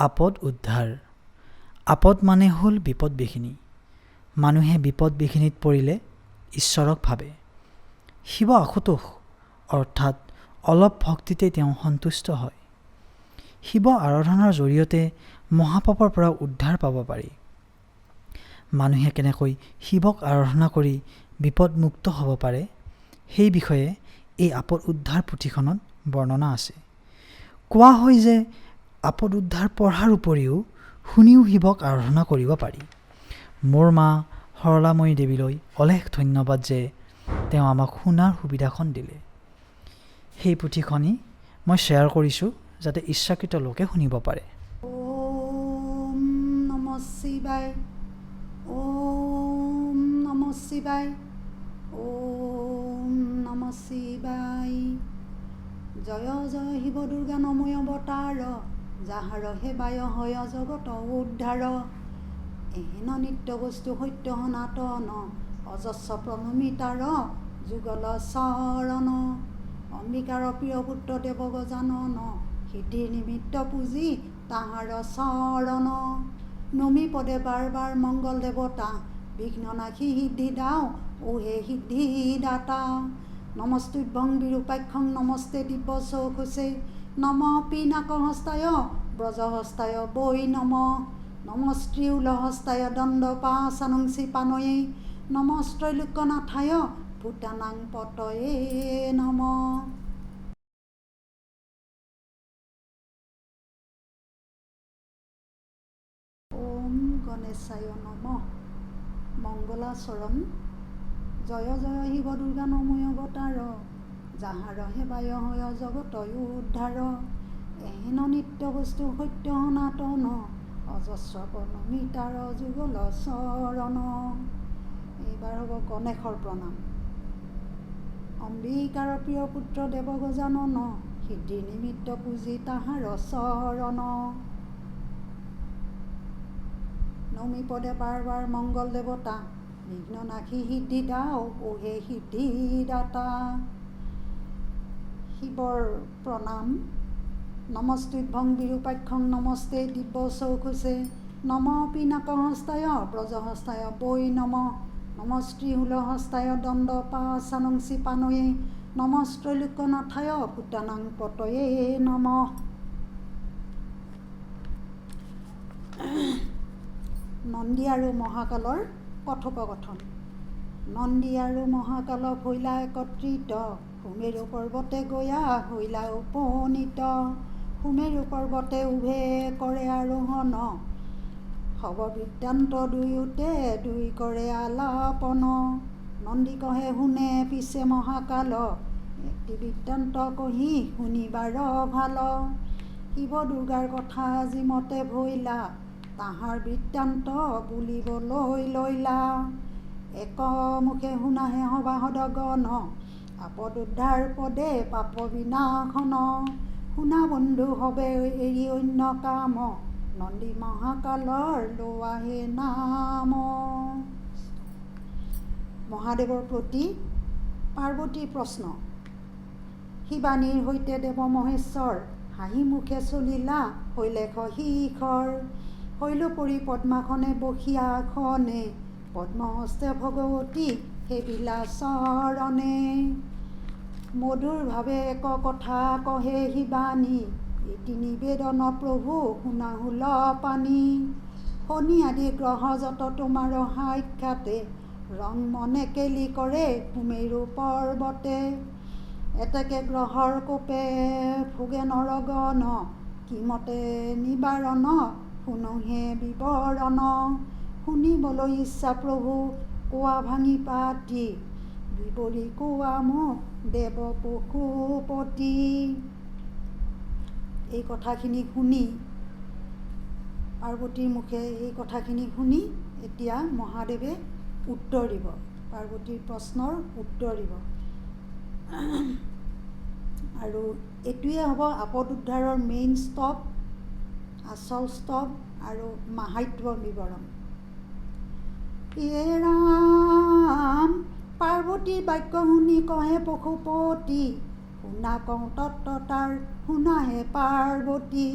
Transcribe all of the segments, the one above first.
আপদ উদ্ধাৰ। আপদ মানে হ'ল বিপদ বিঘিনি। মানুহে বিপদ বিঘিনিত পৰিলে ঈশ্বৰক ভাবে। শিৱ আশুতোষ অৰ্থাৎ অলপ ভক্তিতে তেওঁ সন্তুষ্ট হয়। শিৱ আৰাধনাৰ জৰিয়তে মহাপাপৰ পৰা উদ্ধাৰ পাব পাৰি। মানুহে কেনেকৈ শিৱক আৰাধনা কৰি বিপদমুক্ত হ'ব পাৰে সেই বিষয়ে এই আপদ উদ্ধাৰ পুথিখনত বৰ্ণনা আছে। কোৱা হয় যে আপদ উদ্ধাৰ পঢ়াৰ উপৰিও শুনিও শিৱক আৰাধনা কৰিব পাৰি। মোৰ মা সৰলাময়ী দেৱীলৈ অলেখ ধন্যবাদ যে তেওঁ আমাক শুনাৰ সুবিধাখন দিলে। সেই পুথিখনি মই শ্বেয়াৰ কৰিছোঁ যাতে ইচ্ছাকৃত লোকে শুনিব পাৰে। ওম নমঃ শিৱায়, ওম নমঃ শিৱায়, ওম নমঃ শিৱায়। জয় জয় শিৱ দুৰ্গা নময় অৱতাৰ, যাহাৰ সেৱায় হয় জগত উদ্ধাৰ। এহেন নিত্য বস্তু সত্য সনাতন, অজস্ৰ প্ৰণমিতাৰ যুগল চৰণ। অম্বিকাৰ প্ৰিয় পুত্ৰ দেৱ গজানন, সিদ্ধিৰ নিমিত্ত পুজি তাহাৰ চৰণ। নমি পদে বাৰ বাৰ মংগল দেৱতা, বিঘ্ন নাশী সিদ্ধি দাও ওহে সিদ্ধিদাতা। নমস্তুভ্যং বিৰূপাক্ষং নমস্তে দিব্য চৌখুচে, নম পিনাকহস্তায় ব্ৰজহস্তায় বৈ নম। নমস্ত্ৰীউলহস্তায় দণ্ডপাশানং শিপানয়ে, নমস্ত্ৰৈলোক্যনাথায় ভূতানাং পতয়ে নম। ওম গণেশায় নমঃ। মংগলাচৰণ। জয় জয় শিৱ দুৰ্গা নময় অৱতাৰ, যাহাৰ সেৱায় হয় জগত উদ্ধাৰ। এহেন নিত্য বস্তু সত্য সনাতন, অজস্ৰ প্ৰণমিতাৰ যুগল চৰণ। এইবাৰ হ'ব গণেশৰ প্ৰণাম। অম্বিকাৰ প্ৰিয় পুত্ৰ দেৱ গজানন, সিদ্ধিৰ নিমিত্ত পুজি তাহাৰ চৰণ। নমি পদে বাৰ বাৰ মংগল দেৱতা, বিঘ্ন নাশী সিদ্ধি দাও ওহে সিদ্ধিদাতা। শিৱৰ প্ৰণাম। নমস্তুভ্যং বিৰূপাক্ষং নমস্তে দিব্য চৌখুচে, নম পিনাকহস্তায় ব্ৰজহস্তায় বৈ নম। নমস্ত্ৰীউলহস্তায় দণ্ডপাশানং শিপানয়ে, নমস্ত্ৰৈলোক্যনাথায় ভূতানাং পতয়ে নম। নন্দী আৰু মহাকালৰ কথোপকথন। নন্দী আৰু মহাকাল হৈলা একত্ৰিত, সুমেৰু পৰ্বতে গয়া হৈলা উপনীত। সুমেৰু পৰ্বতে উভে কৰে আৰোহণ, হব বৃত্তান্ত দুয়োতে দুই কৰে আলাপন। নন্দী কহে শুনে পিছে মহাকাল, একটি বৃত্তান্ত কহি শুনিবাৰ ভাল। শিৱ দুৰ্গাৰ কথা যিমতে ভৈলা, তাহাৰ বৃত্তান্ত বুলিবলৈ লৈলা। একমুখে শুনাহে সভাসদগণ, আপদ উদ্ধাৰ পদে পাপ বিনাশন। শুনা বন্ধু হবে এৰি অন্য কাম, নন্দী মহাকালৰ লোৱাহে নাম। মহাদেৱৰ প্ৰতি পাৰ্বতীৰ প্ৰশ্ন। শিৱানীৰ সৈতে দেৱ মহেশ্বৰ, হাঁহি মুখে চলিলা শৈলেশ শিখৰ। শৈলপৰি পদ্মাসনে বসিয়াসনে, পদ্মহস্তে ভগৱতী সেবিলা চৰণে। মধুৰভাৱে এক কথা কহে শিৱানী, এটি নিবেদন প্ৰভু শুনা হুলপানী। শনি আদি গ্ৰহ যত তোমাৰ সাক্ষাতে, ৰং মনে কেলি কৰে সুমেৰু পৰ্বতে। এতেকে গ্ৰহৰ কোপে ভোগে নৰগণ, কিমতে নিবাৰণ শুনোহে বিৱৰণ। শুনিবলৈ ইচ্ছা প্ৰভু কোৱা ভাঙি পাতি, বিৱৰি কোৱা মোক দেৱ পশুপতি। এই কথাখিনি শুনি পাৰ্বতীৰ মুখে এই কথাখিনি শুনি এতিয়া মহাদেৱে উত্তৰ দিব, পাৰ্বতীৰ প্ৰশ্নৰ উত্তৰ দিব। আৰু এইটোৱে হ'ব আপদ উদ্ধাৰৰ মেইন ষ্টপ, আচল ষ্টপ আৰু মাহাত্ম্যৰ বিৱৰণ। হে ৰাম, পাৰ্বতীৰ বাক্য শুনি কহে পশুপতি, শুনা কওঁ তত্ত্ব তাৰ শুনাহে পাৰ্বতী।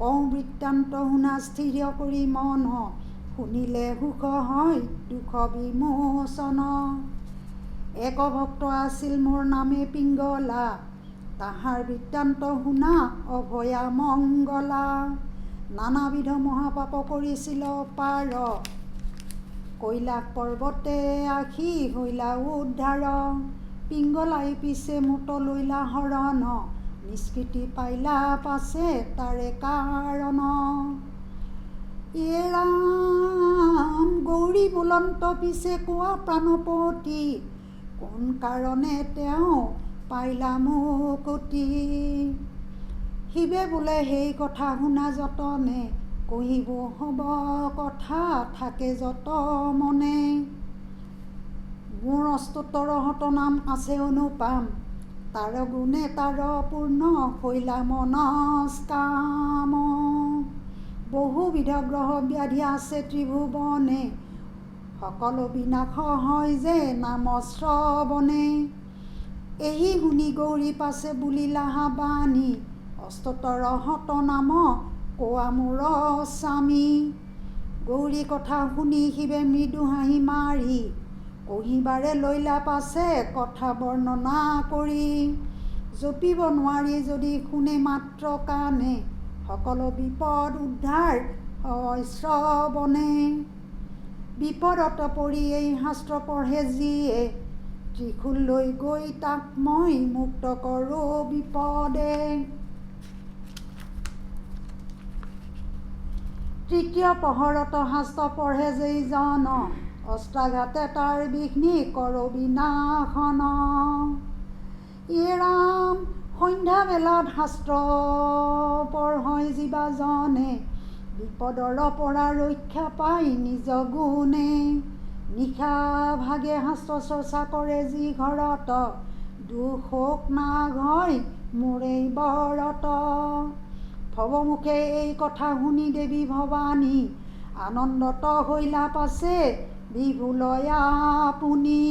কওঁ বৃত্তান্ত শুনা স্থিৰ কৰি মন, শুনিলে সুখ হয় দুখ বিমোচন। এক ভক্ত আছিল মোৰ নামে পিংগলা, তাহাৰ বৃত্তান্ত শুনা অভয়া মংগলা। নানাবিধ মহাপাপ কৰিছিল পাৰ, কৈলাশ পৰ্বতে আখি হৈলা উদ্ধাৰ। পিংগলাই পিছে মুত লৈলা শৰণ, নিষ্কৃতি পাইলা পাছে তাৰে কাৰণ। এ ৰাম গৌৰী বুলন্ত পিছে কোৱা প্ৰাণপতি, কোন কাৰণে তেওঁ পাইলা মুকতি। শিৱে বোলে সেই কথা শুনা যতনে, কহিব হ'ব কথা থাকে যত মনে। মোৰ অষ্টোত্তৰ শতনাম আছে অনুপাম, তাৰ গুণে তাৰ পূৰ্ণ হৈলা মনস্কাম। বহুবিধ গ্ৰহ ব্যাধি আছে ত্ৰিভুৱনে, সকলো বিনাশ হয় যে নাম শ্ৰৱণে। এহি শুনি গৌৰী পাছে বুলিলা বাণী, অষ্টোত্তৰ শতনাম কোৱা মোৰ স্বামী। গৌৰী কথা শুনি শিৱে মৃদু হাঁহি মাৰি, কহিবাৰে লৈলা পাছে কথা বৰ্ণনা কৰি। জপিব নোৱাৰি যদি শুনে মাত্ৰ কাণে, সকলো বিপদ উদ্ধাৰ হয় শ্ৰৱণে। বিপদত পৰি এই শাস্ত্ৰ পঢ়ে যিয়ে, ত্ৰিশূল লৈ গৈ তাক মই মুক্ত কৰোঁ বিপদে। তৃতীয় প্ৰহৰত শাস্ত্ৰ পঢ়ে যেইজন, অস্ত্ৰাঘাতে তাৰ বিঘ্নি কৰোঁ বিনাশন। এ ৰাম সন্ধ্যা বেলাত শাস্ত্ৰ পঢ়য় জীৱাজনে, বিপদৰ পৰা ৰক্ষা পাই নিজ গুণে। নিশা ভাগে শাস্ত্ৰ চৰ্চা কৰে যি ঘৰত, দুখ শোক নাশ হয় মোৰ এই বৰত। ভৱমুখে এই কথা শুনি দেৱী ভৱানী, আনন্দত হৈলা পাছে বিভুলয় আপুনি।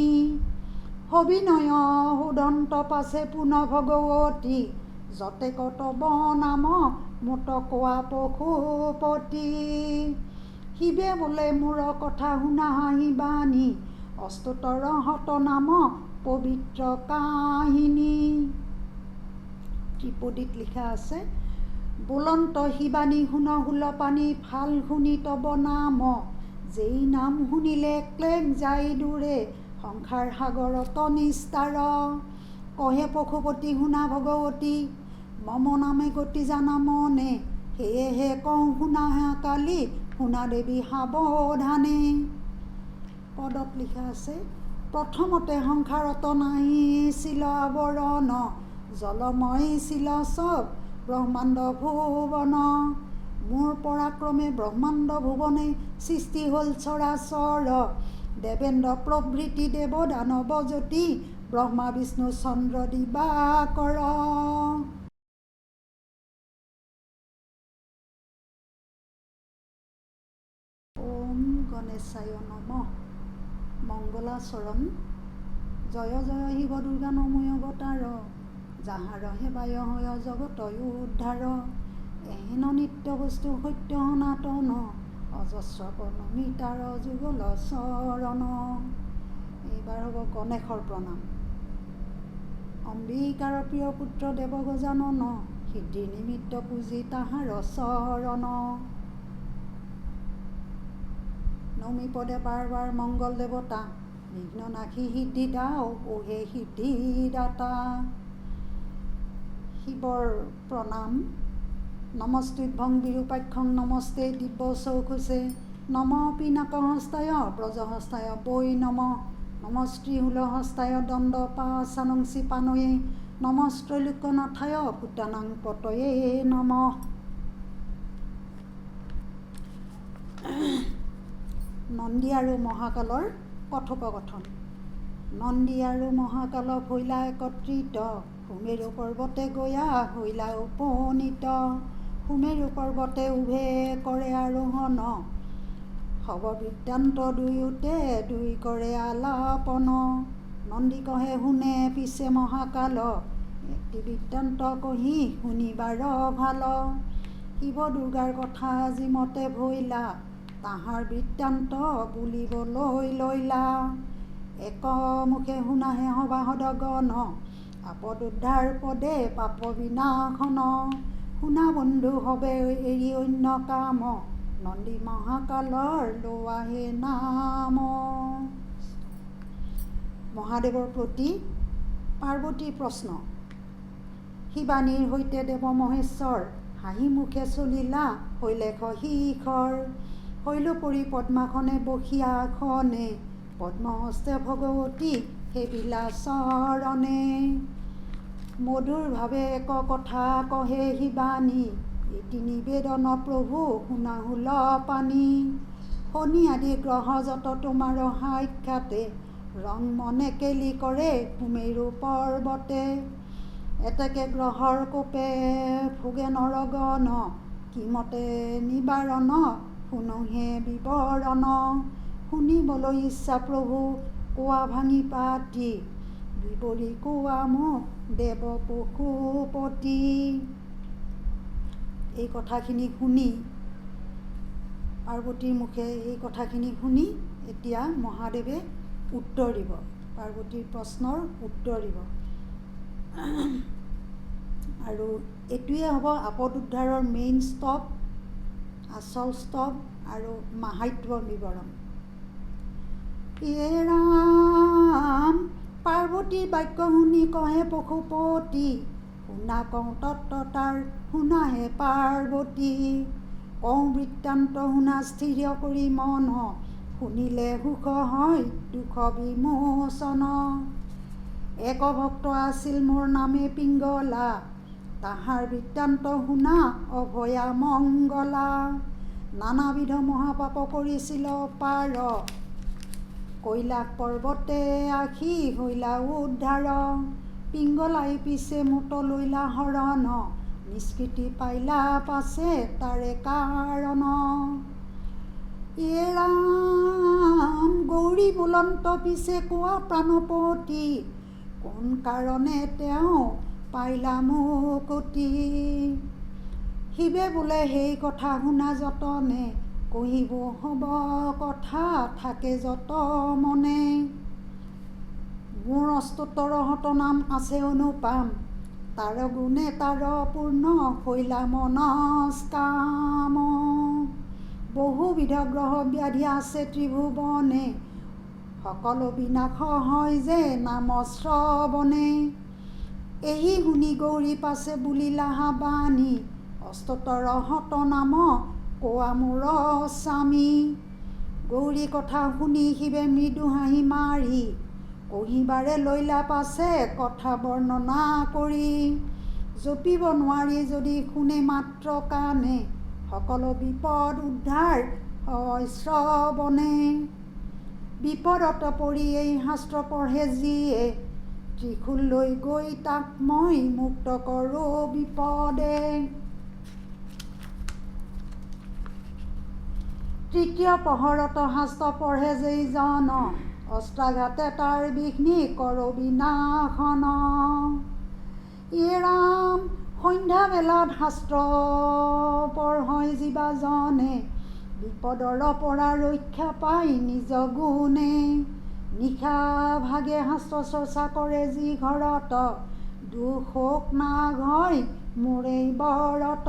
সবিনয় সুদন্ত পাছে পুনঃ ভগৱতী, যতে কতব নাম মুত কোৱা পশুপতি। শিৱে বোলে মোৰ কথা শুনা হাঁহি বাণী, অষ্টোত্তৰ শতনাম পবিত্ৰ কাহিনী। ত্ৰিপদীত লিখা আছে, বুলন্ত শিৱানী শুন হুলপানী ফাল শুনি তব নাম, যেই নাম শুনিলে ক্লেশ যায় দূৰে সংসাৰ সাগৰত নিস্তাৰ। কহে পশুপতি শুনা ভগৱতী, মম নামে গতি জানা মনে, সেয়েহে কওঁ শুনা কালি শুনা দেৱী সাৱধানে। পদত লিখা আছে, প্ৰথমতে সংসাৰত নাহিছিল আৱৰণ, জলময় ছিল চব ব্ৰহ্মাণ্ড ভুৱন। মোৰ পৰাক্ৰমে ব্ৰহ্মাণ্ড ভুৱনে সৃষ্টি হ'ল চৰাচৰ, দেৱেন্দ্ৰ প্ৰভৃতি দেৱ দানৱ জ্যোতি, ব্ৰহ্মা বিষ্ণু চন্দ্ৰ দিবাকৰ। ওম গণেশায় নমঃ। মংগলাচৰণ। জয় জয় শিৱ দুৰ্গা নময় অৱতাৰ, যাহাৰ সেৱায় হয় জগত উদ্ধাৰ। এহেন নিত্য বস্তু সত্য সনাতন, অজস্ৰ প্ৰণমিতাৰ যুগল চৰণ। এইবাৰ হ'ব গণেশৰ প্ৰণাম। অম্বিকাৰ প্ৰিয় পুত্ৰ দেৱ গজানন, সিদ্ধি নিমিত্ত পুজি তাহাৰ চৰণ। নমি পদে বাৰ বাৰ মংগল দেৱতা, বিঘ্ন নাশী সিদ্ধি দাও ওহে সিদ্ধিদাতা। শিৱৰ প্ৰণাম। নমস্তুভ্যং বিৰূপাক্ষং নমস্তে দিব্য চৌখুচে, নম পিনাকহস্তায় ব্ৰজহস্তায় বৈ নম। নমস্ত্ৰীশূলহস্তায় দণ্ড পাশানংসি পানয়ে, নমস্ত্ৰৈলোক্যনাথায় ভূতানাং পতয়ে নম। নন্দী আৰু মহাকালৰ কথোপকথন। নন্দী আৰু মহাকাল হৈলা একত্ৰিত, সুমেৰু পৰ্বতে গয়া হৈলা উপনীত। সুমেৰু পৰ্বতে উভে কৰে আৰোহণ, হব বৃত্তান্ত দুয়োতে দুই কৰে আলাপন। নন্দী কহে শুনে পিছে মহাকাল, এটি বৃত্তান্ত কহি শুনিবাৰ ভাল। শিৱ দুৰ্গাৰ কথা যিমতে ভৈলা তাহাৰ বৃত্তান্ত বুলিবলৈ লৈলা একমুখে শুনাহে সভাসদ গণ আপদ উদ্ধাৰ পদে পাপ বিনাশন শুনা বন্ধু হবে এৰি অন্য কাম নন্দী মহাকালৰ লোৱাহে নাম। মহাদেৱৰ প্ৰতি পাৰ্বতীৰ প্ৰশ্ন। শিৱানীৰ সৈতে দেৱ মহেশ্বৰ হাঁহি মুখে চলিলা শৈলেখ শিখৰ শৈল পৰি পদ্মাখনে বসিয়াখনে পদ্মহস্তে ভগৱতী সেবিলা চৰণে মধুৰভাৱে এক কথা কহে শিৱানী এটি নিবেদন প্ৰভু শুনা হুল পানী শনি আদি গ্ৰহ যত তোমাৰ সাক্ষাতে ৰং মনে কেলি কৰে সুমেৰু পৰ্বতে এতেকে গ্ৰহৰ কোপে ফুগে নৰগণ কিমতে নিবাৰণ শুনোহে বিৱৰণ শুনিবলৈ ইচ্ছা প্ৰভু কোৱা ভাঙি পাতি বিৱৰি কোৱা মোক দেৱ পশুপতি। এই কথাখিনি শুনি পাৰ্বতীৰ মুখে এই কথাখিনি শুনি এতিয়া মহাদেৱে উত্তৰ দিব, পাৰ্বতীৰ প্ৰশ্নৰ উত্তৰ দিব। আৰু এইটোৱে হ'ব আপদ উদ্ধাৰৰ মেইন ষ্টপ, আচল ষ্টপ আৰু মাহাত্ম্যৰ বিৱৰণ। হে ৰাম পাৰ্বতীৰ বাক্য শুনি কহে পশুপতি শুনা কওঁ তত্ত্বতাৰ শুনাহে পাৰ্বতী কওঁ বৃত্তান্ত শুনা স্থিৰ কৰি মন শুনিলে সুখ হয় দুখ বিমোচন এক ভক্ত আছিল মোৰ নামে পিংগলা তাহাৰ বৃত্তান্ত শুনা অভয়া মংগলা নানাবিধ মহাপাপ কৰিছিল পাৰ কৈলাশ পৰ্বতে আখি হৈলা উদ্ধাৰ পিংগলাই পিছে মোট লৈলা হৰণ নিষ্কৃতি পাইলা পাছে তাৰে কাৰণ ৰাম গৌৰী বুলন্ত পিছে কোৱা প্ৰাণপতি কোন কাৰণে তেওঁ পাইলা মুকতি শিৱে বোলে সেই কথা শুনা যতনে কহিব হ'ব কথা থাকে যত মনে মোৰ অস্তুতৰ হত নাম আছে অনুপাম তাৰ গুণে তাৰ পূৰ্ণ হৈলা মনস্কাম বহুবিধ গ্ৰহ ব্যাধি আছে ত্ৰিভুৱনে সকলো বিনাশ হয় যে নাম শ্ৰৱণে এহি শুনি গৌৰী পাছে বুলিলা হাবানী অস্তুতৰ হত নাম কোৱা মোৰ স্বামী গৌৰী কথা শুনি শিৱে মৃদু হাঁহি মাৰি কহিবাৰে লৈলা পাছে কথা বৰ্ণনা কৰি জপিব নোৱাৰি যদি শুনে মাত্ৰ কাণে সকলো বিপদ উদ্ধাৰ হয় শ্ৰৱণে বিপদত পৰি এই শাস্ত্ৰ পঢ়ে যিয়ে ত্ৰিশূল লৈ গৈ তাক মই মুক্ত কৰোঁ বিপদে তৃতীয় পহৰত শাস্ত্ৰ পঢ়ে যেইজন অস্ত্ৰাঘাতে তাৰ বিঘ্নি কৰোঁ বিনাশন ৰাম সন্ধ্যা বেলাত শাস্ত্ৰ পঢ়য় জীৱাজনে বিপদৰ পৰা ৰক্ষা পাই নিজ গুণে নিশা ভাগে শাস্ত্ৰ চৰ্চা কৰে যি ঘৰত দুখ শোক নাগ হয় মোৰেই বৰত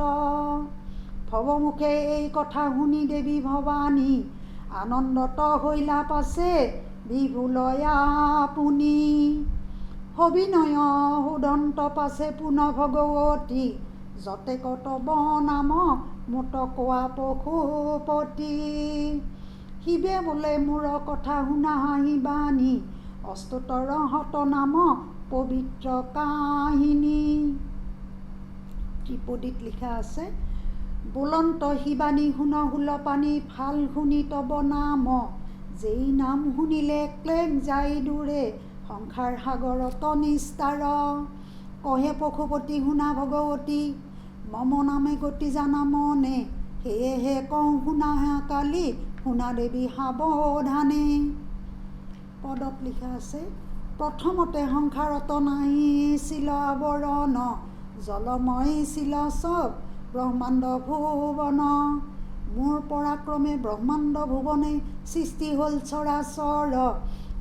ভৱমুখে এই কথা শুনি দেৱী ভৱানী আনন্দত হৈলা পাছে বিভুলয়া আপুনি সবিনয় সুদন্ত পাছে পুনঃ ভগৱতী যতে কতব নাম মোট কোৱা পশুপতি শিৱে বোলে মোৰ কথা শুনা হাঁহিবানী অস্তুতৰ হত নাম পবিত্ৰ কাহিনী ত্ৰিপদীত লিখা আছে বুলন্ত শিৱানী শুন হুলপানী ফাল শুনি তব নাম যেই নাম শুনিলে ক্লেশ যাই দূৰে সংসাৰ সাগৰত নিস্তাৰ কহে পশুপতি শুনা ভগৱতী মম নামে গতি জানা মনে সেয়েহে কওঁ শুনা কালি শুনা দেৱী সাৱধানে পদত লিখা আছে প্ৰথমতে সংসাৰত নাহিছিল আৱৰণ জলময় ছিল চব ব্ৰহ্মাণ্ড ভুৱন। মোৰ পৰাক্ৰমে ব্ৰহ্মাণ্ড ভুৱনে সৃষ্টি হ'ল চৰাচৰ।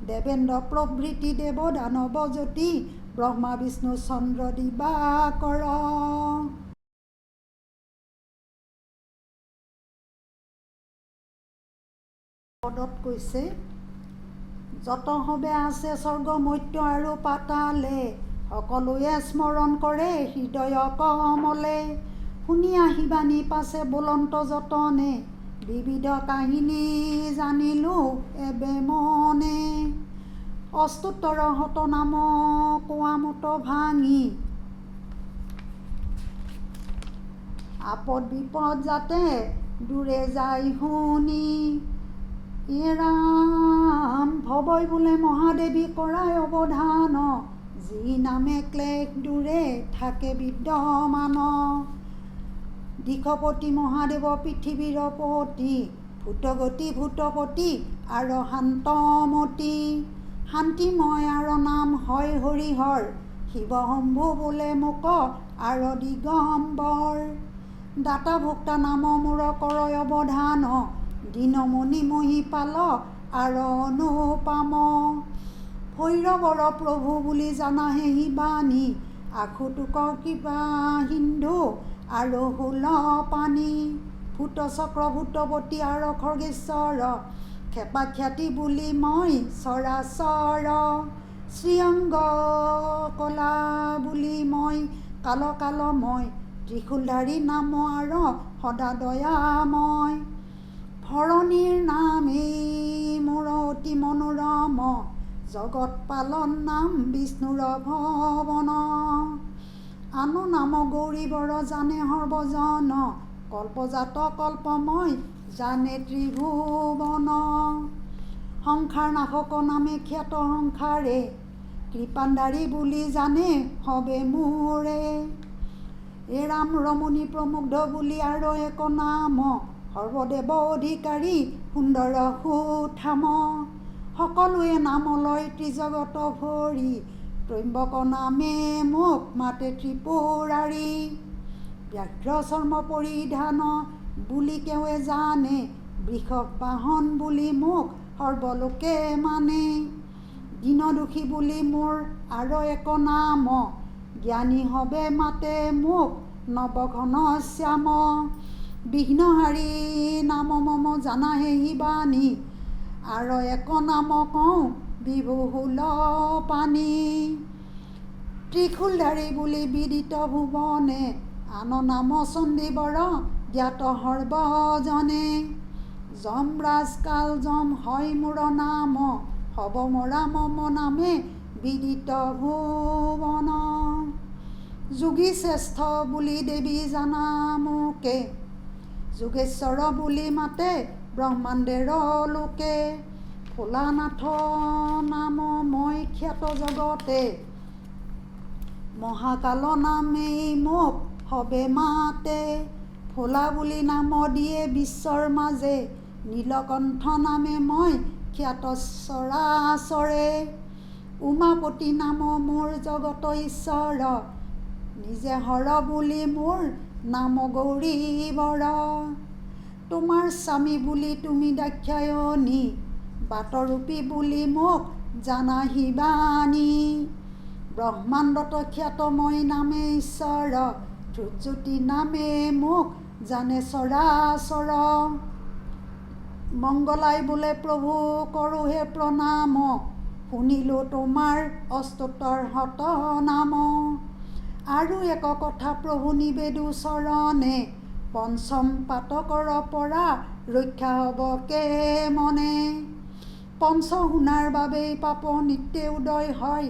দেৱেন্দ্ৰ প্ৰভৃতি দেৱ দানৱ জ্যোতি ব্ৰহ্মা বিষ্ণু চন্দ্ৰ দিবাকৰ। পদত কৈছে, যত সবে আছে স্বৰ্গ মৰ্ত্য আৰু পাতালে, সকলোৱে স্মৰণ কৰে হৃদয় কমলে। শুনি আহিবানি পাছে বুলন্ত যতনে, বিবিধ কাহিনী জানিলো এবে মনে। অষ্টোত্তৰ শত নাম কোৱা মত ভাঙি, আপদ বিপদ যাতে দূৰে যায় শুনি। ৰাম ভৱই বোলে মহাদেৱী কৰাই অৱধান, যি নামে ক্লেশ দূৰে থাকে বিদ্যমান। দিশপতি মহাদেৱ পৃথিৱীৰ পতি, ভূতগতি ভূতপতি আৰু শান্তমতি। শান্তিময় আৰু নাম হয় হৰিহৰ, শিৱ শম্ভু বোলে মোক আৰু দিগম্বৰ। দাতা ভোক্তা নাম মোৰ কৰয় অৱধান, দীনমণি মহিপাল আৰু অনুপম। ভৈৰৱৰ প্ৰভু বুলি জানাহে শিৱানী, আশুতোক কৃপা সিন্ধু আৰু হুল পানী। ভূত চক্ৰ ভূতপতি আৰু খৰ্গেশ্বৰ, ক্ষেপাখ্যাতি বুলি মই চৰাচৰ। শ্ৰীঅংগ কলা বুলি মই কাল কালময়, ত্ৰিশূলধাৰী নাম আৰু সদা দয়াময়। ভৰণীৰ নামেই মোৰ অতি মনোৰম, জগত পালন নাম বিষ্ণুৰ ভৱন। আনো নাম গৌৰীবৰ জানে সৰ্বজন, কল্পজাত কল্পময় জানে ত্ৰিভুৱন। সংসাৰ নাশক নামে খ্যাত সংসাৰে, কৃপাণ্ডাৰী বুলি জানে সবে মোৰে। ৰাম ৰমণী প্ৰমুগ্ধ বুলি আৰু এক নাম, সৰ্বদেৱ অধিকাৰী সুন্দৰ সুঠাম। সকলোৱে নাম লয় ত্ৰিজগত ভৰি, ত্ৰম্বক নামে মোক মাতে ত্ৰিপুৰাৰী। ব্যাঘ্ৰ চৰ্ম পৰিধান বুলি কেৱে জানে, বৃষভ বাহন বুলি মোক সৰ্বলোকে মানে। দীন দুখী বুলি মোৰ আৰু এক নাম, জ্ঞানী হবে মাতে মোক নৱঘন শ্যাম। বিঘ্নহাৰী নাম মম জানাহে শিৱানী, আৰু এক নাম কওঁ বিভুহুল পানী। ত্ৰিশূলধাৰী বুলি বিদিত ভুৱনে, আন নাম চণ্ডীবৰ জ্ঞাত সৰ্বজনে। যমৰাজ কাল যম হয় মোৰ নাম, হব মৰা মম নামে বিদিত ভুৱন। যোগী শ্ৰেষ্ঠ বুলি দেৱী জানা মোকে, যোগেশ্বৰ বুলি মাতে ব্ৰহ্মাণ্ডেৰ লোকে। ভোলানাথ নাম মই খ্যাত জগতে, মহাকাল নামেই মোক সবে মাতে। ভোলা বুলি নাম দিয়ে বিশ্বৰ মাজে, নীলকণ্ঠ নামে মই খ্যাত চৰাচৰে। উমাপতি নাম মোৰ জগত ঈশ্বৰ, নিজে হৰ বুলি মোৰ নাম গৌৰীবৰ। তোমাৰ স্বামী বুলি তুমি দাক্ষায়ণী, বাটৰূপী বুলি মোক জানা শিৱানী। ব্ৰহ্মাণ্ডত খ্যাত মই নামে ঈশ্বৰ, ধ্ৰুৱজ্যোতি নামে মোক জানে চৰাচৰ। মংগলাই বোলে প্ৰভু কৰোহে প্ৰণাম, শুনিলো তোমাৰ অষ্টোত্তৰ শত নাম। আৰু এক কথা প্ৰভু নিবেদো চৰণে, পঞ্চম পাতকৰ পৰা ৰক্ষা হ'ব কে মনে। পঞ্চ শুনাৰ বাবেই পাপ নিত্যে উদয় হয়,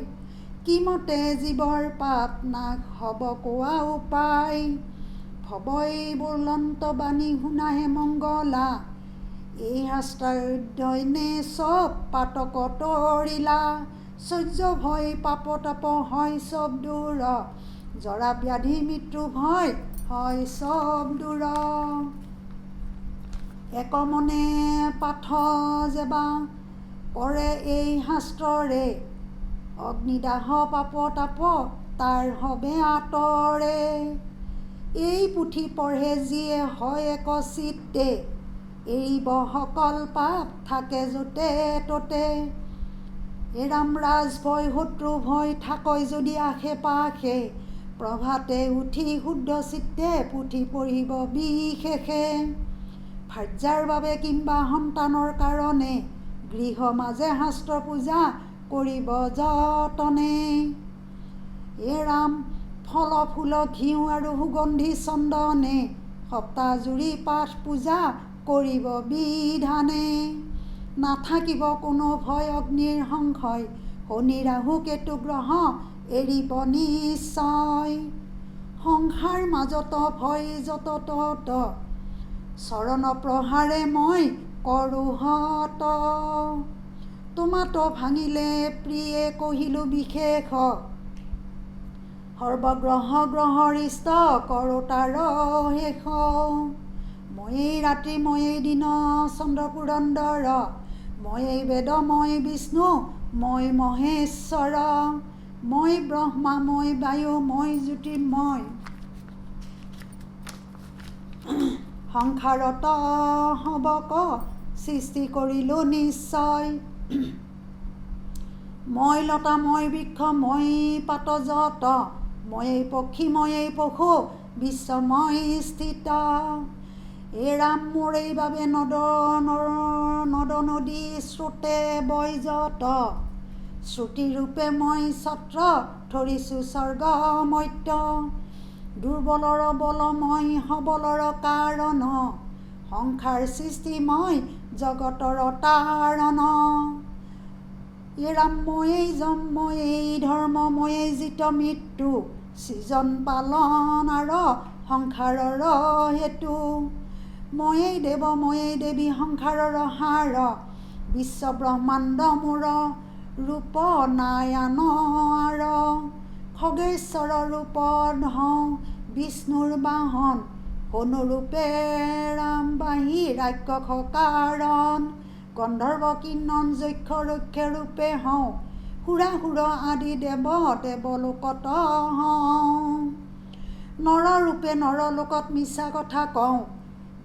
কি মতে জীৱৰ পাপ নাশ হ'ব কোৱা উপায়। ভৱই বুলন্ত বাণী শুনাহে মংগলা, এই শাস্ত্ৰৰ অধ্যয়নে চব পাতক তৰিলা। সহ্য ভয় পাপ তাপ হয় চব দূৰ, জৰা ব্যাধি মৃত্যু ভয় হয় চব দূৰ। এক মনে পাঠ যেবা কৰে এই শাস্ত্ৰৰে, অগ্নিদাহ পাপ তাপ তাৰ হবে আঁতৰে। এই পুথি পঢ়ে যিয়ে হয় একচিত্তে, এৰিব সকল পাপ থাকে য'তে ত'তে। এৰাম ৰাজ ভয় শত্ৰু ভয় থাকয় যদি আশে পাশে, প্ৰভাতে উঠি শুদ্ধ চিত্তে পুথি পঢ়িব বিশেষে। ভাৰ্যাৰ বাবে কিম্বা সন্তানৰ কাৰণে, গৃহ মাজে শাস্ত্ৰ পূজা কৰিব যতনে। এৰাম ফল ফুল ঘিউ আৰু সুগন্ধি চন্দনে, সপ্তাহ জুৰি পাঠ পূজা কৰিব বিধানে। নাথাকিব কোনো ভয় অগ্নিৰ সংশয়, শনি ৰাহু কেতু গ্ৰহ এৰিব নিশ্চয়। সংসাৰ মাজত ভয় যত তত, চৰণ প্ৰহাৰে মই কৰোঁ হত। তোমাতো ভাঙিলে প্ৰিয়ে কহিলো বিশেষ, সৰ্বগ্ৰহ গ্ৰহৰ ইষ্ট কৰোঁ তাৰ শেষ। ময়েই ৰাতি ময়েই দিন চন্দ্ৰ পুৰন্দৰ, ময়েই বেদ মই বিষ্ণু মই মহেশ্বৰ। মই ব্ৰহ্মা মই বায়ু মই জ্যোতিৰ্ময়, সংসাৰত সবক সৃষ্টি কৰিলো নিশ্চয়। মই লতা মই বৃক্ষ মই পাতজত, ময়েই পক্ষী ময়েই পশু বিশ্বময় স্থিত। এৰাম মোৰ এই বাবে নদ নদী স্ৰোতে বয় যত, শ্ৰুতিৰূপে মই ছত্ৰ ধৰিছো স্বৰ্গ মৰ্ত্য। দুৰ্বলৰ বল মই সবলৰ কাৰণ, সংসাৰ সৃষ্টি মই জগতৰ তাৰণ। এৰাম ময়েই যম ময়েই ধৰ্ম ময়েই জিত মৃত্যু, সৃজন পালন আৰু সংসাৰৰ হেতু। ময়েই দেৱ ময়েই দেৱী সংসাৰৰ সাৰ, বিশ্ব ব্ৰহ্মাণ্ড মোৰ ৰূপ নায়ান আৰ। খগেশ্বৰ ৰূপ হওঁ বিষ্ণুৰ বাহন, অনুৰূপে ৰাম বাহী ৰাক্ষস কাৰণ। গন্ধৰ্ব কিন্নৰ যক্ষ ৰক্ষ ৰূপে হওঁ, সুৰাসুৰ আদি দেৱ দেৱলোকত হওঁ। নৰৰূপে নৰলোকত মিছা কথা কওঁ,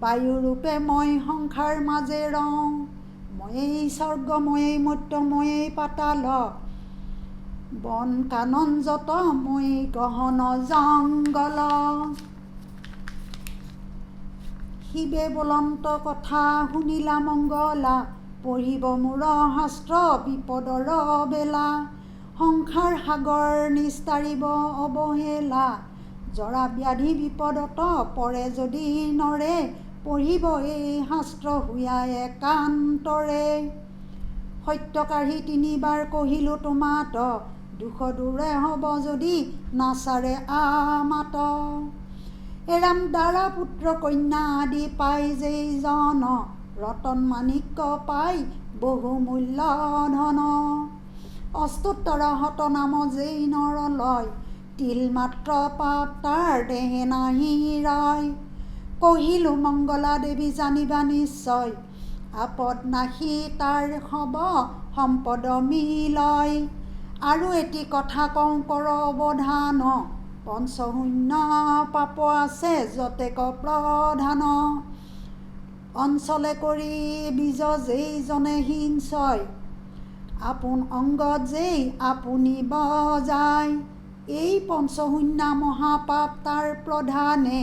বায়ুৰূপে মই সংসাৰ মাজে ৰওঁ। ময়েই স্বৰ্গ ময়েই মৰ্ত্য ময়েই পাতাল, বন কানন যত মই গহন জংগল। শিৱে বলন্ত কথা শুনিলা মংগলা, পঢ়িব মোৰ শাস্ত্ৰ বিপদৰ বেলা। সংসাৰ সাগৰ নিস্তাৰিব অৱহেলা, জৰা ব্যাধি বিপদত পৰে যদি নৰে। পঢ়িব এই শাস্ত্ৰ হুয়া একান্তৰে, সত্য কাঢ়ি তিনিবাৰ কহিলো তোমাত, দুখ দূৰে হ'ব যদি নাচাৰে আমাত। এৰাম দ্বাৰা পুত্ৰ কন্যা আদি পাই যেইজন, ৰতন মাণিক্য পাই বহু মূল্য ধন। অষ্টোত্তৰ শত নাম যেই নৰ লয়, তিল মাত্ৰ পাপ তাৰ দেহে নাহি ৰয়। কহিলো মংগলা দেৱী জানিবা নিশ্চয়, আপদ নাশী তাৰ হব সম্পদ মিলয়। আৰু এটি কথা কওঁ কৰ অৱধান, পঞ্চশূন্য পাপ আছে যতেক প্ৰধান। অঞ্চলে কৰি বীজ যেইজনে হিংসয়, আপোন অংগত যেই আপুনি বজায়। এই পঞ্চশূন্য মহাপাপ তাৰ প্ৰধানে,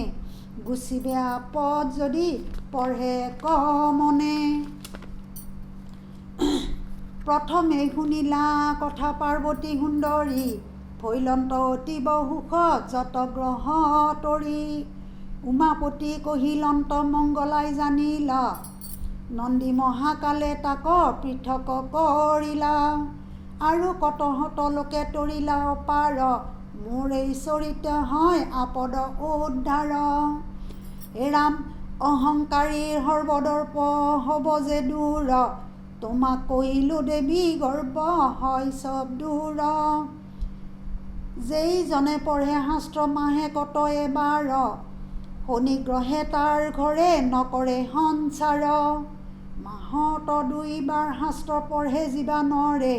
গুচিবে আপদ যদি পঢ়ে কমনে। প্ৰথমে শুনিলা কথা পাৰ্বতী সুন্দৰী, ভৈলন্ত অতীব সুখ যত গ্ৰহ তৰি। উমাপতি কহিলন্ত মংগলাই জানিলা, নন্দী মহাকালে তাক পৃথক কৰিলা। আৰু কত হত লোকে তৰিলা অপাৰ, মোৰ এই চৰিত হয় আপদ উদ্ধাৰ। এৰাম অহংকাৰীৰ সৰ্বদৰ্প হ'ব যে দূৰ, তোমাক কহিলো দেৱী গৰ্ব হয় চব দূৰ। যেইজনে পঢ়ে শাস্ত্ৰ মাহে কত এবাৰ, শনি গ্ৰহে তাৰ ঘৰে নকৰে সঞ্চাৰ। মাহত 2 বাৰ শাস্ত্ৰ পঢ়ে জীৱা নৰে,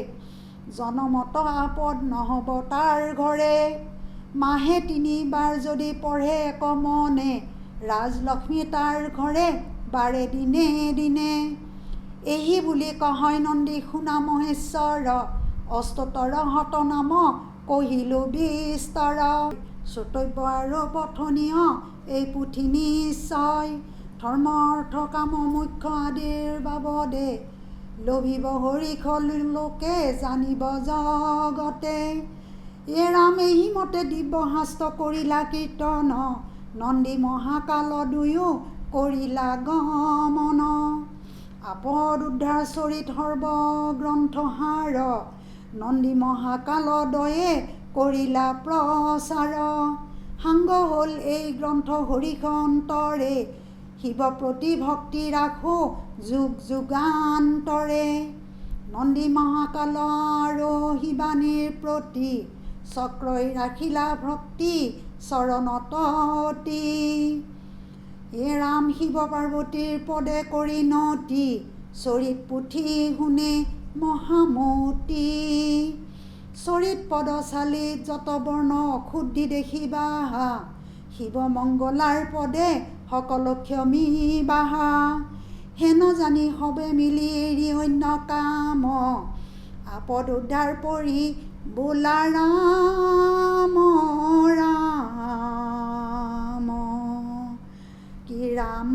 জনমত আপদ নহ'ব তাৰ ঘৰে। মাহে 3 বাৰ যদি পঢ়ে কমনে ৰাজলক্ষ্মী তাৰ ঘৰে বাৰে দিনে দিনে এহি বুলি কহয় নন্দী শুনা মহেশ্বৰ অস্ততৰ হত নাম কহিলো বিস্তৰ শ্ৰোতব্য আৰু পঠনীয় এই পুথি নিশ্চয় ধৰ্ম অৰ্থ কাম মুখ্য আদিৰ বাবদে লভিব হৰিখ লোকে জানিব জগতে ৰাম এই মতে দিব্য শাস্ত্ৰ কৰিলা কীৰ্তন নন্দী মহাকাল দুয়ো কৰিলা গমন আপদ উদ্ধাৰ চৰিত সৰ্বগ্ৰন্থহাৰ নন্দী মহাকাল দয়ে কৰিলা প্ৰচাৰ সাংগ হ'ল এই গ্ৰন্থ হৰিখ অন্তৰে শিৱ প্ৰতি ভক্তি ৰাখো যুগ যুগান্তৰে নন্দী মহাকাল আৰু শিৱানীৰ প্ৰতি চক্ৰই ৰাখিলা ভক্তি চৰণত অতি ৰাম শিৱ পাৰ্বতীৰ পদে কৰি নতি চৰিত পুথি শুনে মহামতি চৰিত পদশালীত যত বৰ্ণ অশুদ্ধি দেখিবা শিৱ মংগলাৰ পদে সকলো ক্ষমি বাহা হেন জানি সবে মিলি এৰি অন্য কাম আপদ উদ্ধাৰ পৰি বোলা ৰাম ৰাম কি ৰাম